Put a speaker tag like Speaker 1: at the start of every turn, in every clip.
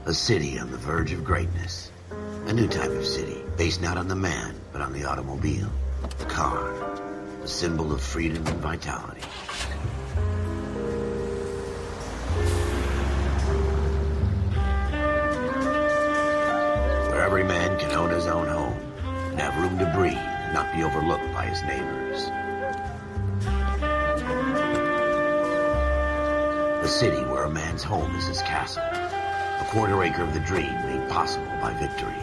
Speaker 1: A city on the verge of greatness. A new type of city, based not on the man, but on the automobile. The car. The symbol of freedom and vitality. Where every man can own his own home, and have room to breathe, and not be overlooked by his neighbors. A city where a man's home is his castle. A quarter acre of the dream made possible by victory.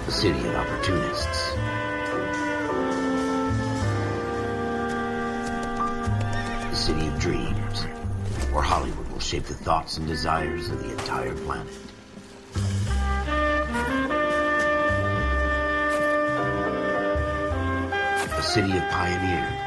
Speaker 1: A city of opportunists. A city of dreams, where Hollywood will shape the thoughts and desires of the entire planet. A city of pioneers.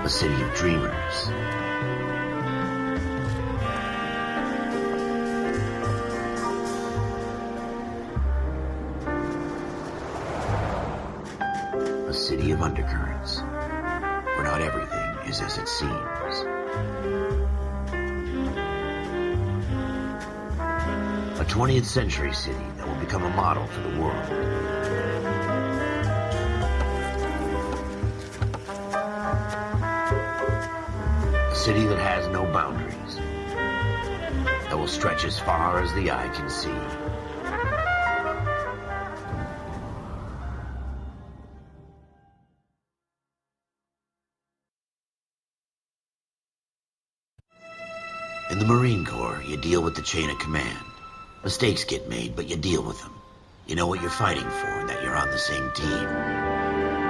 Speaker 1: A city of dreamers. A city of undercurrents, where not everything is as it seems. A 20th century city that will become a model for the world. A city that has no boundaries, that will stretch as far as the eye can see. In the Marine Corps, you deal with the chain of command. Mistakes get made, but you deal with them. You know what you're fighting for and that you're on the same team.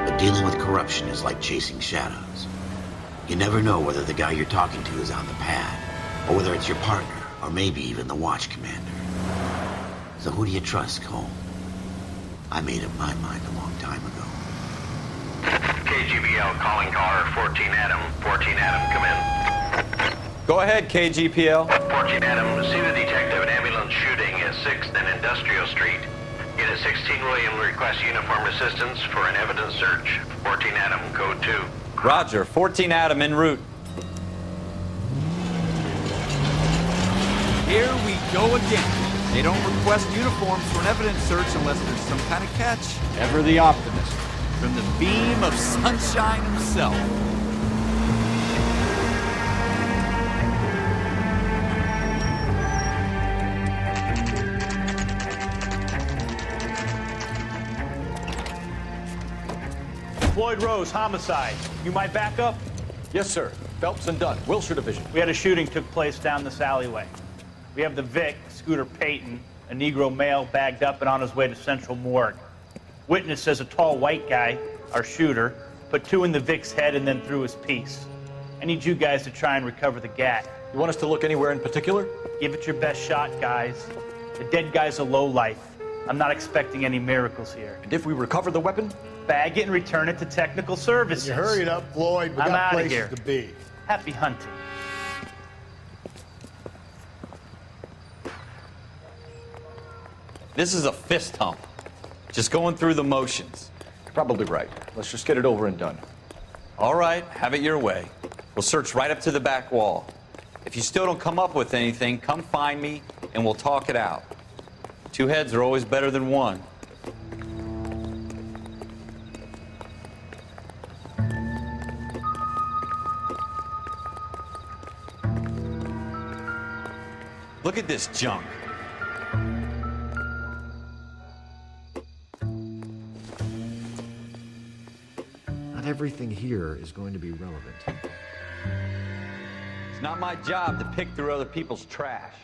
Speaker 1: But dealing with corruption is like chasing shadows. You never know whether the guy you're talking to is on the pad, or whether it's your partner, or maybe even the watch commander. So who do you trust, Cole? I made up my mind a long time ago.
Speaker 2: KGBL calling caller 14 Adam. 14 Adam, come in.
Speaker 3: Go ahead, KGPL.
Speaker 2: 14 Adam, see the detective an ambulance shooting at 6th and Industrial Street. Unit 16 William requests uniform assistance for an evidence search. 14 Adam, code 2.
Speaker 3: Roger, 14 Adam en route.
Speaker 4: Here we go again. They don't request uniforms for an evidence search unless there's some kind of catch. Ever the optimist. From the beam of sunshine himself.
Speaker 5: Floyd Rose, homicide. You might back up?
Speaker 6: Yes, sir. Phelps and Dunn, Wilshire Division.
Speaker 5: We had a shooting took place down this alleyway. We have the Vic, Scooter Payton, a Negro male bagged up and on his way to Central Morgue. Witness says a tall white guy, our shooter, put 2 in the Vic's head and then threw his piece. I need you guys to try and recover the gat.
Speaker 6: You want us to look anywhere in particular?
Speaker 5: Give it your best shot, guys. The dead guy's a lowlife. I'm not expecting any miracles here.
Speaker 6: And if we recover the weapon?
Speaker 5: Bag it and return it to technical services.
Speaker 7: You hurry it up, Floyd. We
Speaker 5: I'm
Speaker 7: got
Speaker 5: outta
Speaker 7: places
Speaker 5: here.
Speaker 7: to be.
Speaker 5: Happy hunting.
Speaker 3: This is a fist hump. Just going through the motions.
Speaker 6: You're probably right. Let's just get it over and done.
Speaker 3: All right, have it your way. We'll search right up to the back wall. If you still don't come up with anything, come find me and we'll talk it out. 2 heads are always better than 1. Look at this junk.
Speaker 8: Not everything here is going to be relevant.
Speaker 3: It's not my job to pick through other people's trash.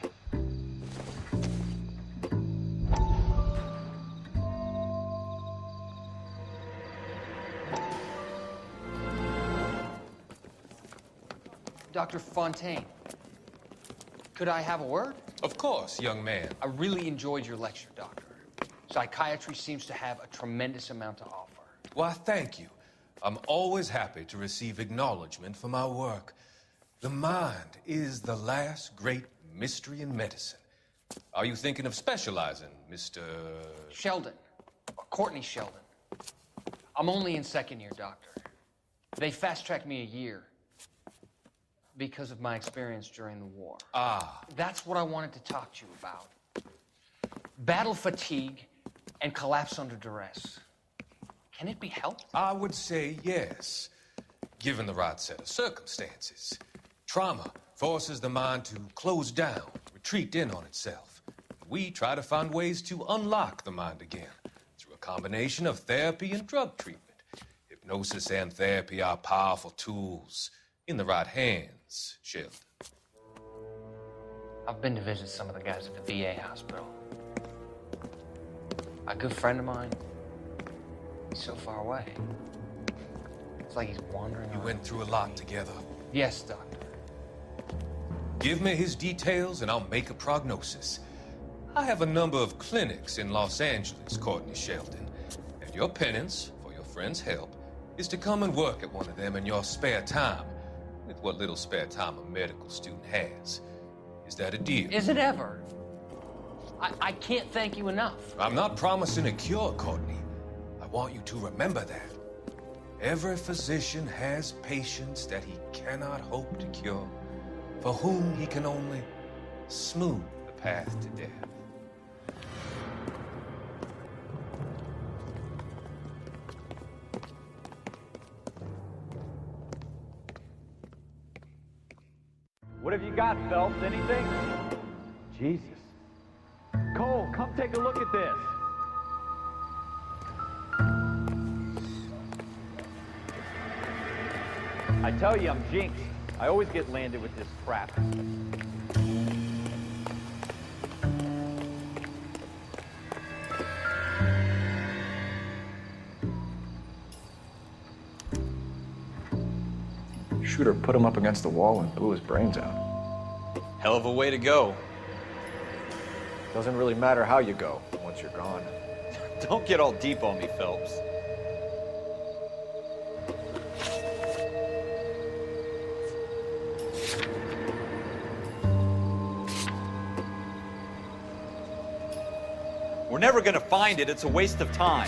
Speaker 9: Dr. Fontaine, could I have a word?
Speaker 10: Of course, young man.
Speaker 9: I really enjoyed your lecture, Doctor. Psychiatry seems to have a tremendous amount to offer.
Speaker 10: Why, thank you.
Speaker 7: I'm always happy to receive acknowledgement for my work. The mind is the last great mystery in medicine. Are you thinking of specializing, Mr.
Speaker 9: Sheldon. Courtney Sheldon. I'm only in second year, Doctor. They fast-tracked me a year because of my experience during the war.
Speaker 7: Ah.
Speaker 9: That's what I wanted to talk to you about. Battle fatigue and collapse under duress. Can it be helped?
Speaker 7: I would say yes, given the right set of circumstances. Trauma forces the mind to close down, retreat in on itself. We try to find ways to unlock the mind again through a combination of therapy and drug treatment. Hypnosis and therapy are powerful tools in the right hands, Sheldon.
Speaker 9: I've been to visit some of the guys at the VA hospital. A good friend of mine, he's so far away. It's like he's wandering
Speaker 7: You
Speaker 9: around.
Speaker 7: went through a lot together.
Speaker 9: Yes, Doctor.
Speaker 7: Give me his details and I'll make a prognosis. I have a number of clinics in Los Angeles, Courtney Sheldon, and your penance, for your friend's help, is to come and work at one of them in your spare time, with what little spare time a medical student has. Is that a deal?
Speaker 9: Is it ever? I can't thank you enough.
Speaker 7: I'm not promising a cure, Courtney. I want you to remember that. Every physician has patients that he cannot hope to cure, for whom he can only smooth the path to death.
Speaker 4: What have you got, Phelps? Anything? Jesus. Cole, come take a look at this. I tell you, I'm jinxed. I always get landed with this crap.
Speaker 6: Shooter put him up against the wall and blew his brains out.
Speaker 3: Hell of a way to go.
Speaker 6: Doesn't really matter how you go once you're gone.
Speaker 3: Don't get all deep on me, Phelps. We're never gonna find it. It's a waste of time.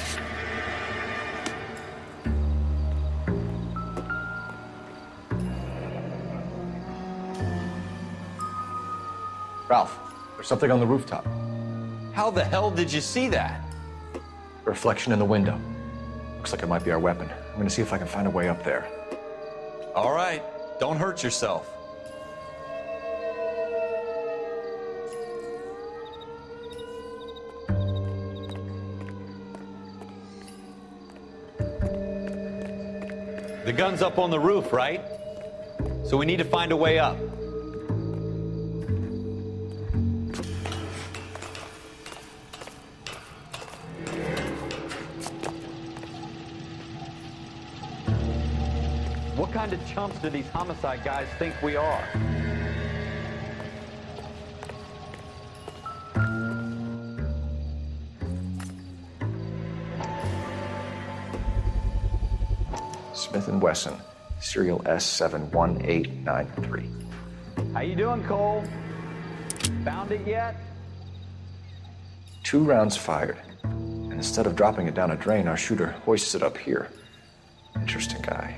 Speaker 6: Ralph, there's something on the rooftop.
Speaker 3: How the hell did you see that?
Speaker 6: A reflection in the window. Looks like it might be our weapon. I'm gonna see if I can find a way up there.
Speaker 3: All right, don't hurt yourself. The gun's up on the roof, right? So we need to find a way up. What kind of chumps do these homicide guys think we are?
Speaker 6: Smith & Wesson, serial S71893.
Speaker 4: How you doing, Cole? Found it yet?
Speaker 6: 2 rounds fired. And instead of dropping it down a drain, our shooter hoists it up here. Interesting guy.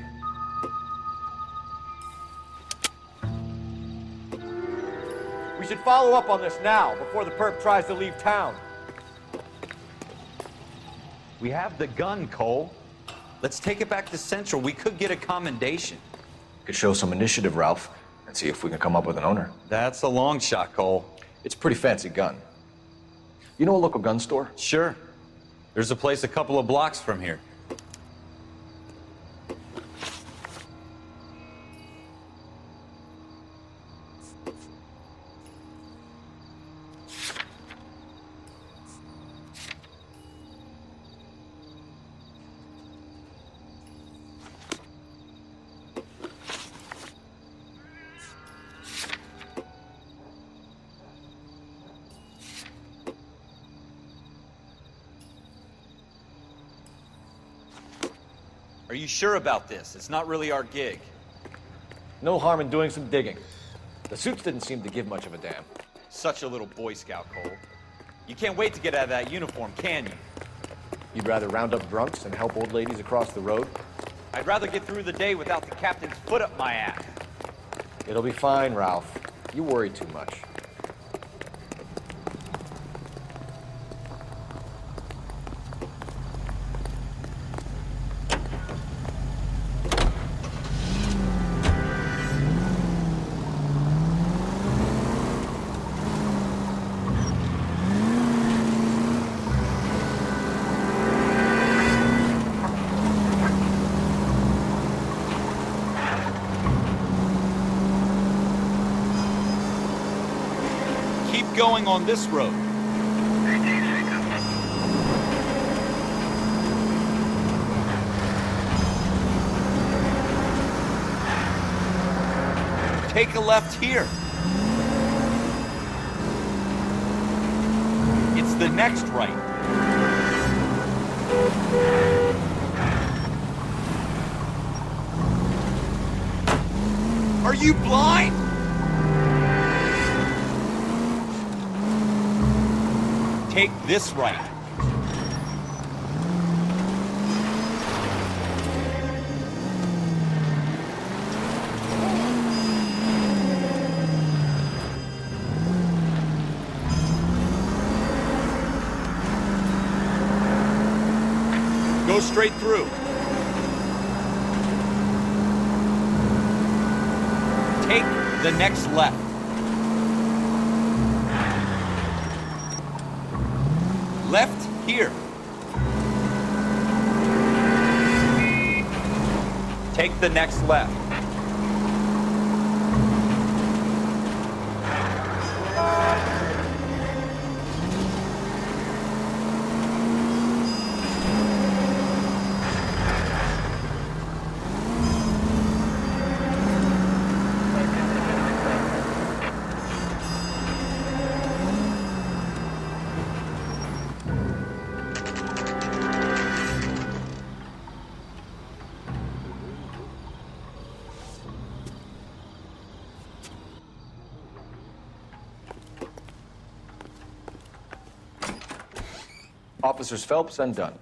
Speaker 10: We should follow up on this now, before the perp tries to leave town.
Speaker 3: We have the gun, Cole. Let's take it back to Central. We could get a commendation.
Speaker 6: Could show some initiative, Ralph, and see if we can come up with an owner.
Speaker 3: That's a long shot, Cole.
Speaker 6: It's a pretty fancy gun. You know a local gun store?
Speaker 3: Sure. There's a place a couple of blocks from here. Are you sure about this? It's not really our gig.
Speaker 6: No harm in doing some digging. The suits didn't seem to give much of a damn.
Speaker 3: Such a little Boy Scout, Cole. You can't wait to get out of that uniform, can you?
Speaker 6: You'd rather round up drunks and help old ladies across the road?
Speaker 3: I'd rather get through the day without the captain's foot up my ass.
Speaker 6: It'll be fine, Ralph. You worry too much.
Speaker 3: Going on this road. Take a left here. It's the next right. Are you blind? Take this right. Go straight through. Take the next left. Left here. Take the next left.
Speaker 6: Officers Phelps and Dunn.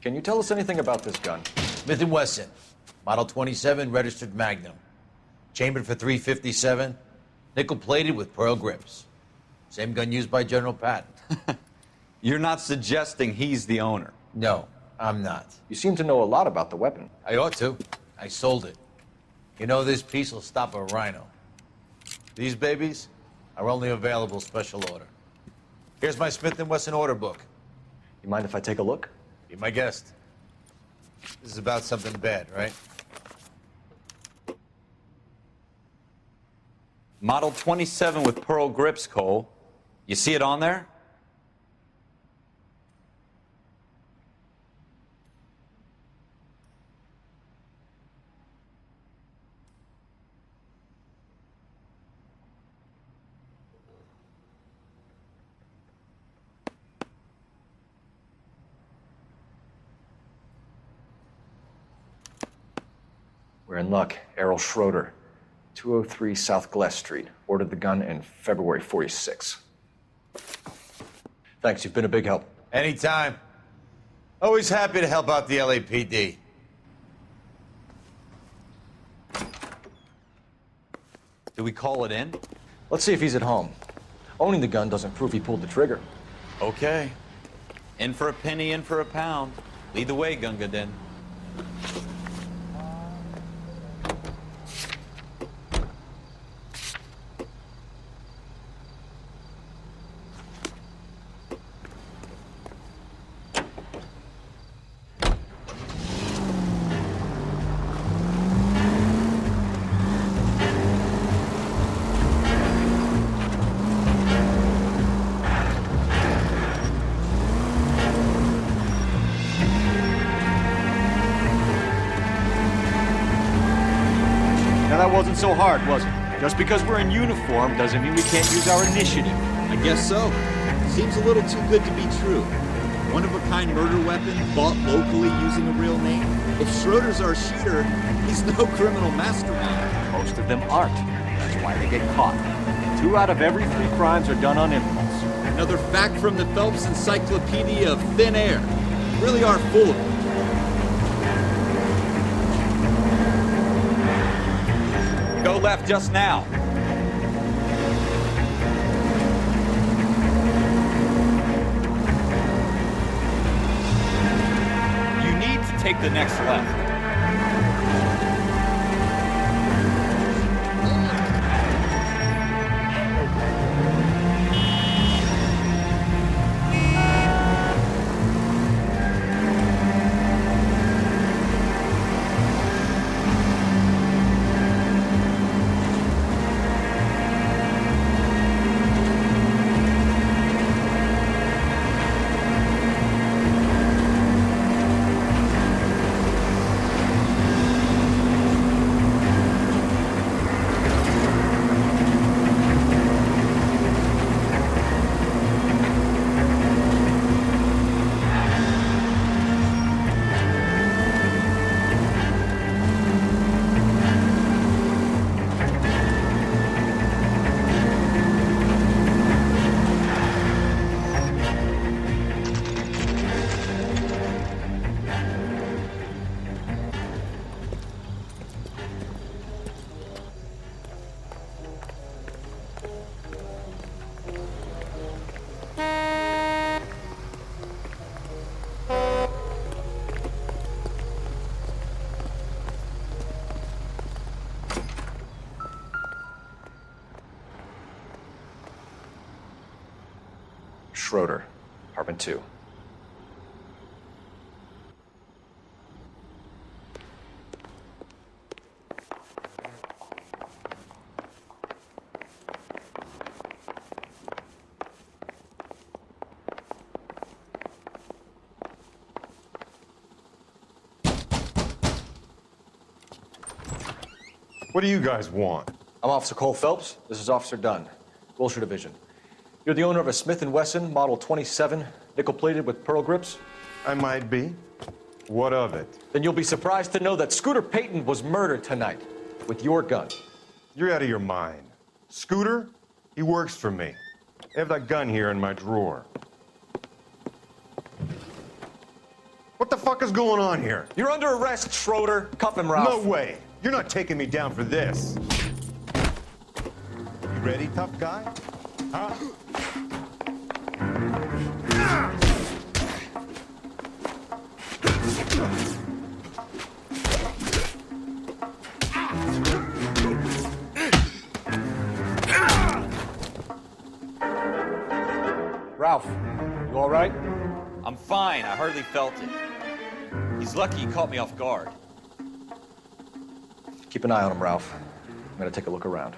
Speaker 6: Can you tell us anything about this gun?
Speaker 1: Smith & Wesson, Model 27, registered Magnum. Chambered for .357, nickel-plated with pearl grips. Same gun used by General Patton.
Speaker 3: You're not suggesting he's the owner?
Speaker 1: No, I'm not.
Speaker 6: You seem to know a lot about the weapon.
Speaker 1: I ought to. I sold it. You know, this piece will stop a rhino. These babies are only available special order. Here's my Smith & Wesson order book.
Speaker 6: You mind if I take a look?
Speaker 1: Be my guest. This is about something bad, right?
Speaker 3: Model 27 with pearl grips, Cole. You see it on there?
Speaker 6: We're in luck. Errol Schroeder, 203 South Glass Street. Ordered the gun in February '46. Thanks, you've been a big help.
Speaker 1: Anytime. Always happy to help out the LAPD.
Speaker 3: Do we call it in?
Speaker 6: Let's see if he's at home. Owning the gun doesn't prove he pulled the trigger.
Speaker 3: Okay. In for a penny, in for a pound. Lead the way, Gunga Din.
Speaker 10: That wasn't so hard, was it? Just because we're in uniform doesn't mean we can't use our initiative.
Speaker 4: I guess so. Seems a little too good to be true. one-of-a-kind murder weapon bought locally using a real name. If Schroeder's our shooter, he's no criminal mastermind.
Speaker 10: Most of them aren't. That's why they get caught. 2 out of every 3 crimes are done on impulse.
Speaker 4: Another fact from the Phelps Encyclopedia of Thin Air. Really are full of it.
Speaker 3: Go left just now. You need to take the next left.
Speaker 6: Schroeder, apartment 2.
Speaker 11: What do you guys want?
Speaker 6: I'm Officer Cole Phelps. This is Officer Dunn, Wilshire Division. You're the owner of a Smith & Wesson Model 27, nickel-plated with pearl grips?
Speaker 11: I might be. What of it?
Speaker 6: Then you'll be surprised to know that Scooter Payton was murdered tonight with your gun.
Speaker 11: You're out of your mind. Scooter? He works for me. I have that gun here in my drawer. What the fuck is going on here?
Speaker 6: You're under arrest, Schroeder. Cuff him, Ralph.
Speaker 11: No way. You're not taking me down for this. You ready, tough guy? Huh?
Speaker 6: Ralph, you all right?
Speaker 3: I'm fine. I hardly felt it. He's lucky he caught me off guard.
Speaker 6: Keep an eye on him, Ralph. I'm gonna take a look around.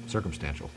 Speaker 8: Circumstantial.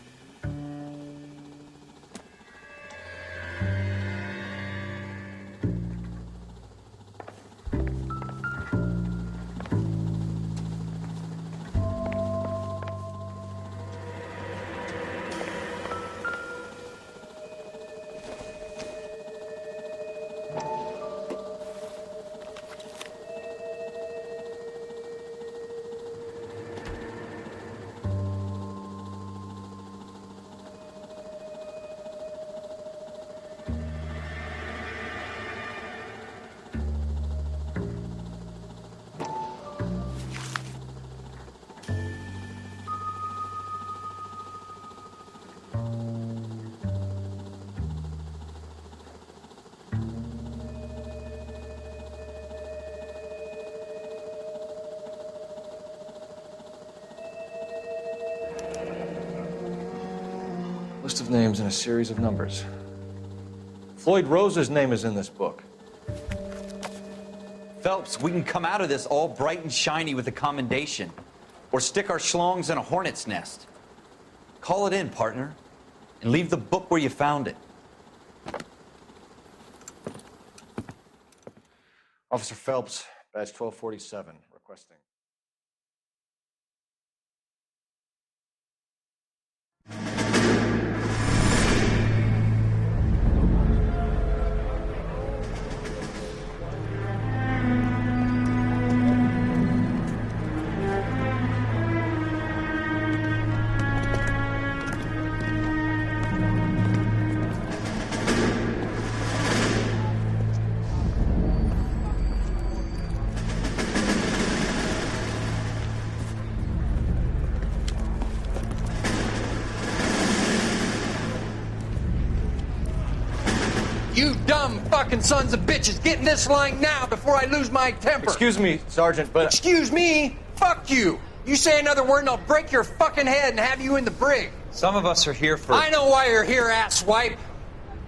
Speaker 6: List of names and a series of numbers. Floyd Rose's name is in this book.
Speaker 3: Phelps, we can come out of this all bright and shiny with a commendation. Or stick our schlongs in a hornet's nest. Call it in, partner. And leave the book where you found it.
Speaker 6: Officer Phelps, badge 1247, requesting.
Speaker 9: You dumb fucking sons of bitches, get in this line now before I lose my temper.
Speaker 6: Excuse me, Sergeant, but...
Speaker 9: Excuse me? Fuck you. You say another word and I'll break your fucking head and have you in the brig.
Speaker 3: Some of us are here for...
Speaker 9: I know why you're here, asswipe.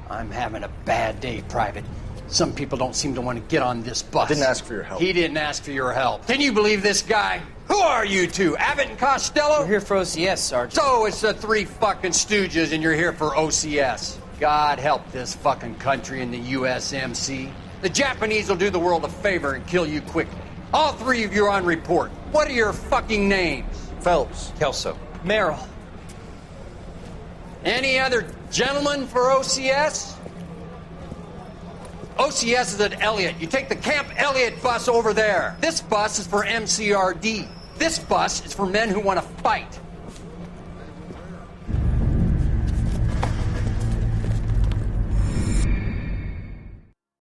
Speaker 9: I'm having a bad day, Private. Some people don't seem to want to get on this bus.
Speaker 6: I didn't ask for your help.
Speaker 9: He didn't ask for your help. Can you believe this guy? Who are you two? Abbott and Costello?
Speaker 12: We're here for OCS, Sergeant.
Speaker 9: So it's the three fucking stooges and you're here for OCS. God help this fucking country and the USMC. The Japanese will do the world a favor and kill you quickly. All three of you are on report. What are your fucking names?
Speaker 6: Phelps.
Speaker 3: Kelso.
Speaker 12: Merrill.
Speaker 9: Any other gentlemen for OCS? OCS is at Elliott. You take the Camp Elliott bus over there. This bus is for MCRD. This bus is for men who want to fight.